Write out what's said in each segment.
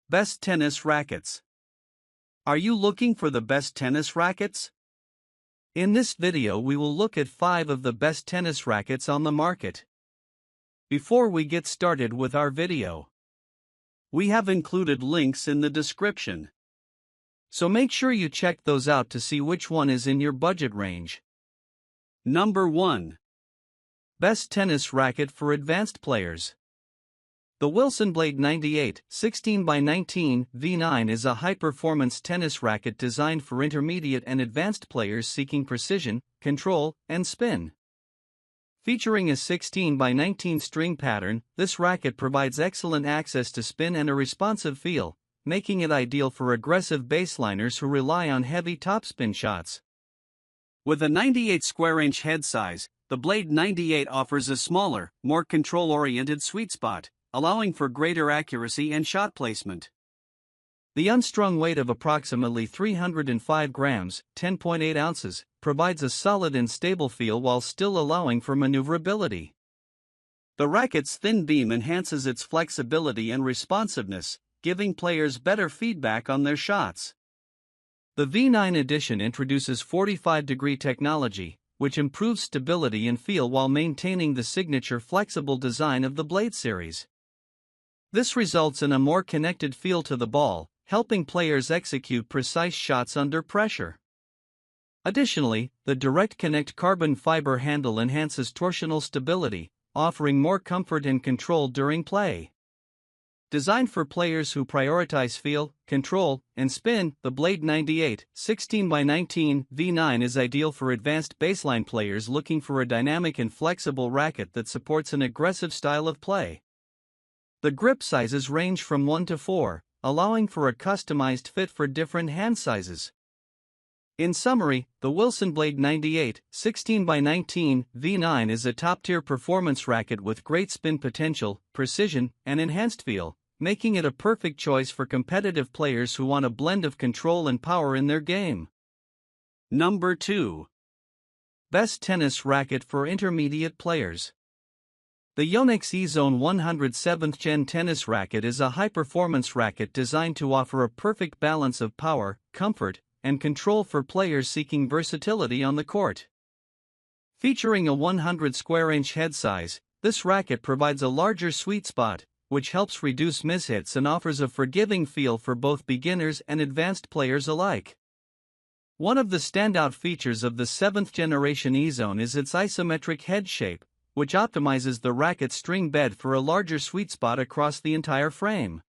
Best tennis rackets. Are you looking for the best tennis rackets? In this video we will look at 5 of the best tennis rackets on the market. Before we get started with our video, we have included links in the description. So make sure you check those out to see which one is in your budget range. Number 1. Best tennis racket for advanced players. The Wilson Blade 98 16x19 V9 is a high-performance tennis racket designed for intermediate and advanced players seeking precision, control, and spin. Featuring a 16x19 string pattern, this racket provides excellent access to spin and a responsive feel, making it ideal for aggressive baseliners who rely on heavy topspin shots. With a 98 square inch head size, the Blade 98 offers a smaller, more control-oriented sweet spot, allowing for greater accuracy and shot placement. The unstrung weight of approximately 305 grams, 10.8 ounces, provides a solid and stable feel while still allowing for maneuverability. The racket's thin beam enhances its flexibility and responsiveness, giving players better feedback on their shots. The V9 edition introduces 45-degree technology, which improves stability and feel while maintaining the signature flexible design of the Blade series. This results in a more connected feel to the ball, helping players execute precise shots under pressure. Additionally, the Direct Connect carbon fiber handle enhances torsional stability, offering more comfort and control during play. Designed for players who prioritize feel, control, and spin, the Blade 98 16x19 V9 is ideal for advanced baseline players looking for a dynamic and flexible racket that supports an aggressive style of play. The grip sizes range from 1 to 4, allowing for a customized fit for different hand sizes. In summary, the Wilson Blade 98 16x19 V9 is a top-tier performance racket with great spin potential, precision, and enhanced feel, making it a perfect choice for competitive players who want a blend of control and power in their game. Number 2. Best tennis racket for intermediate players. The Yonex E-Zone 100 7th Gen tennis racket is a high-performance racket designed to offer a perfect balance of power, comfort, and control for players seeking versatility on the court. Featuring a 100 square inch head size, this racket provides a larger sweet spot, which helps reduce mishits and offers a forgiving feel for both beginners and advanced players alike. One of the standout features of the 7th generation E-Zone is its isometric head shape, which optimizes the racket's string bed for a larger sweet spot across the entire frame.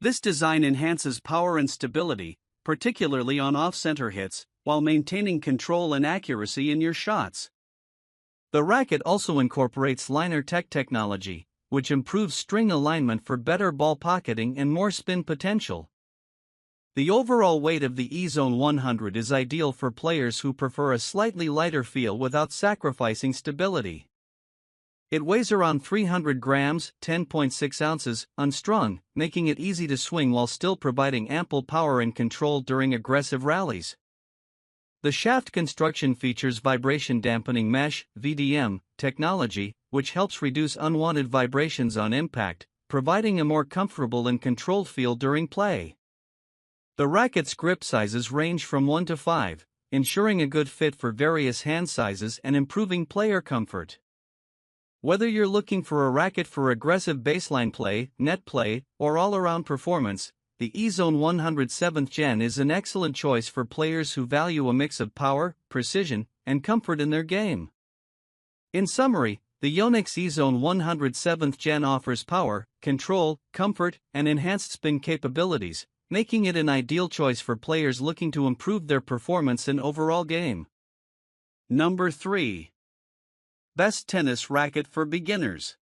This design enhances power and stability, particularly on off-center hits, while maintaining control and accuracy in your shots. The racket also incorporates liner tech technology, which improves string alignment for better ball pocketing and more spin potential. The overall weight of the E-Zone 100 is ideal for players who prefer a slightly lighter feel without sacrificing stability. It weighs around 300 grams, 10.6 ounces, unstrung, making it easy to swing while still providing ample power and control during aggressive rallies. The shaft construction features vibration dampening mesh (VDM) technology, which helps reduce unwanted vibrations on impact, providing a more comfortable and controlled feel during play. The racket's grip sizes range from 1 to 5, ensuring a good fit for various hand sizes and improving player comfort. Whether you're looking for a racket for aggressive baseline play, net play, or all-around performance, the E-Zone 100 7th Gen is an excellent choice for players who value a mix of power, precision, and comfort in their game. In summary, the Yonex E-Zone 100 7th Gen offers power, control, comfort, and enhanced spin capabilities, making it an ideal choice for players looking to improve their performance and overall game. Number 3. Best tennis racket for beginners.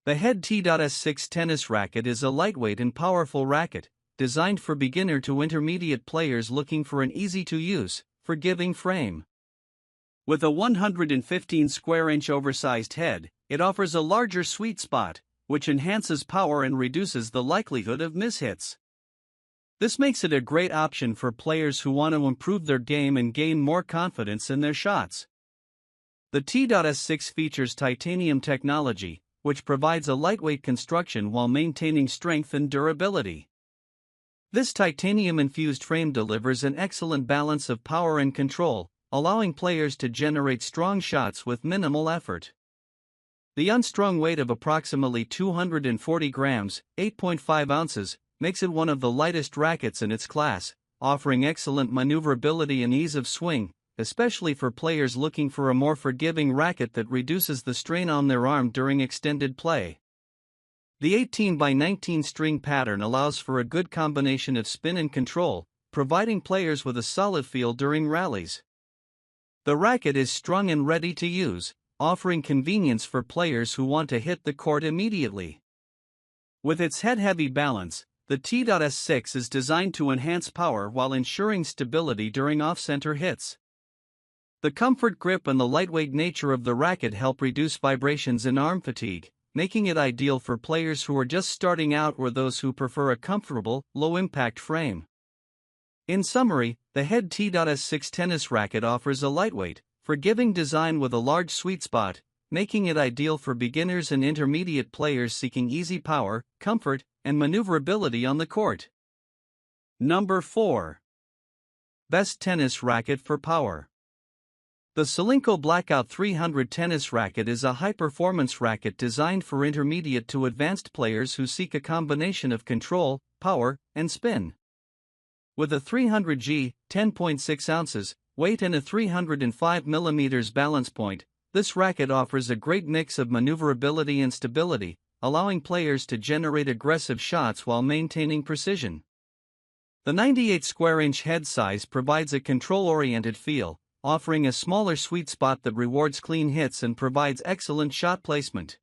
The Head T.S6 tennis racket is a lightweight and powerful racket, designed for beginner to intermediate players looking for an easy-to-use, forgiving frame. With a 115 square inch oversized head, it offers a larger sweet spot, which enhances power and reduces the likelihood of mishits. This makes it a great option for players who want to improve their game and gain more confidence in their shots. The T.S6 features titanium technology, which provides a lightweight construction while maintaining strength and durability. This titanium-infused frame delivers an excellent balance of power and control, allowing players to generate strong shots with minimal effort. The unstrung weight of approximately 240 grams, 8.5 ounces, makes it one of the lightest rackets in its class, offering excellent maneuverability and ease of swing, especially for players looking for a more forgiving racket that reduces the strain on their arm during extended play. The 18x19 string pattern allows for a good combination of spin and control, providing players with a solid feel during rallies. The racket is strung and ready to use, offering convenience for players who want to hit the court immediately. With its head-heavy balance, the T.S6 is designed to enhance power while ensuring stability during off-center hits. The comfort grip and the lightweight nature of the racket help reduce vibrations and arm fatigue, making it ideal for players who are just starting out or those who prefer a comfortable, low-impact frame. In summary, the Head T.S6 tennis racket offers a lightweight, forgiving design with a large sweet spot, making it ideal for beginners and intermediate players seeking easy power, comfort, and maneuverability on the court. Number 4. Best tennis racket for power. The Solinco Blackout 300 tennis racket is a high-performance racket designed for intermediate to advanced players who seek a combination of control, power, and spin. With a 300G, 10.6 ounces, weight and a 305mm balance point, this racket offers a great mix of maneuverability and stability, allowing players to generate aggressive shots while maintaining precision. The 98 square inch head size provides a control-oriented feel, offering a smaller sweet spot that rewards clean hits and provides excellent shot placement.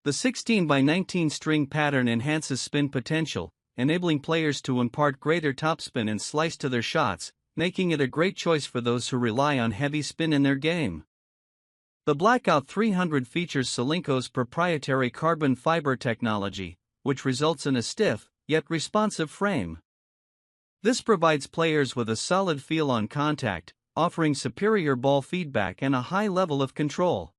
The 16x19 string pattern enhances spin potential, enabling players to impart greater topspin and slice to their shots, making it a great choice for those who rely on heavy spin in their game. The Blackout 300 features Solinco's proprietary carbon fiber technology, which results in a stiff, yet responsive frame. This provides players with a solid feel on contact, offering superior ball feedback and a high level of control.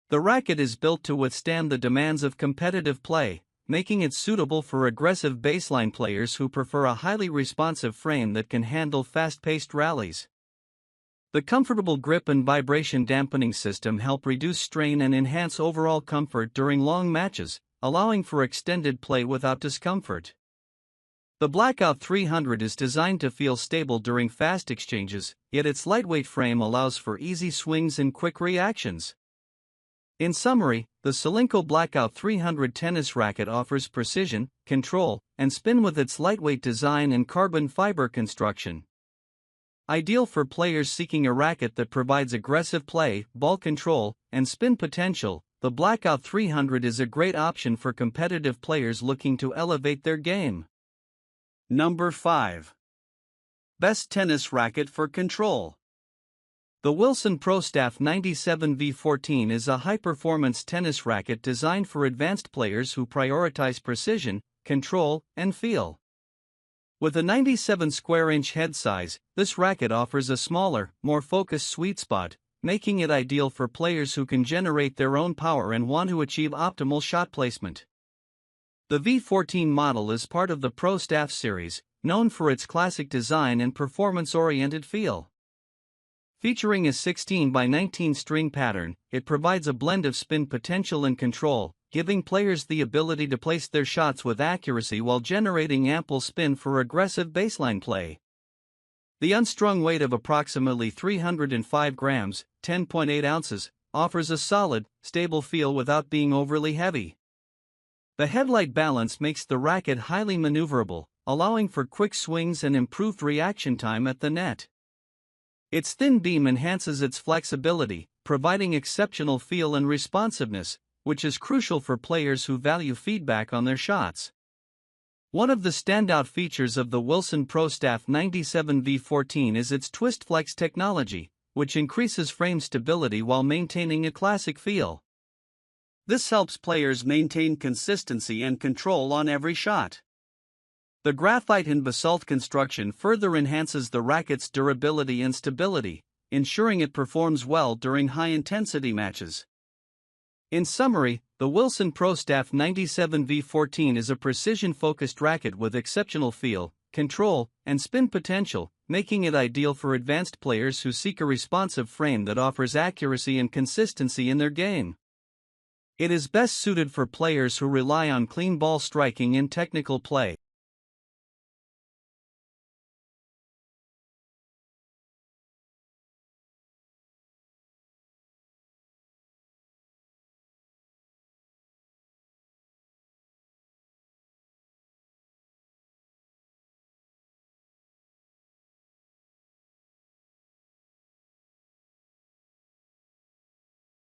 The racket is built to withstand the demands of competitive play, making it suitable for aggressive baseline players who prefer a highly responsive frame that can handle fast-paced rallies. The comfortable grip and vibration dampening system help reduce strain and enhance overall comfort during long matches, allowing for extended play without discomfort. The Blackout 300 is designed to feel stable during fast exchanges, yet its lightweight frame allows for easy swings and quick reactions. In summary, the Solinco Blackout 300 tennis racket offers precision, control, and spin with its lightweight design and carbon fiber construction. Ideal for players seeking a racket that provides aggressive play, ball control, and spin potential, the Blackout 300 is a great option for competitive players looking to elevate their game. Number 5. Best tennis racket for control. The Wilson Pro Staff 97 V14 is a high-performance tennis racket designed for advanced players who prioritize precision, control, and feel. With a 97 square inch head size, this racket offers a smaller, more focused sweet spot, making it ideal for players who can generate their own power and want to achieve optimal shot placement. The V14 model is part of the Pro Staff series, known for its classic design and performance-oriented feel. Featuring a 16x19 string pattern, it provides a blend of spin potential and control, giving players the ability to place their shots with accuracy while generating ample spin for aggressive baseline play. The unstrung weight of approximately 305 grams, 10.8 ounces, offers a solid, stable feel without being overly heavy. The headlight balance makes the racket highly maneuverable, allowing for quick swings and improved reaction time at the net. Its thin beam enhances its flexibility, providing exceptional feel and responsiveness, which is crucial for players who value feedback on their shots. One of the standout features of the Wilson Pro Staff 97 V14 is its twist flex technology, which increases frame stability while maintaining a classic feel. This helps players maintain consistency and control on every shot. The graphite and basalt construction further enhances the racket's durability and stability, ensuring it performs well during high-intensity matches. In summary, the Wilson Pro Staff 97V14 is a precision-focused racket with exceptional feel, control, and spin potential, making it ideal for advanced players who seek a responsive frame that offers accuracy and consistency in their game. It is best suited for players who rely on clean ball striking in technical play.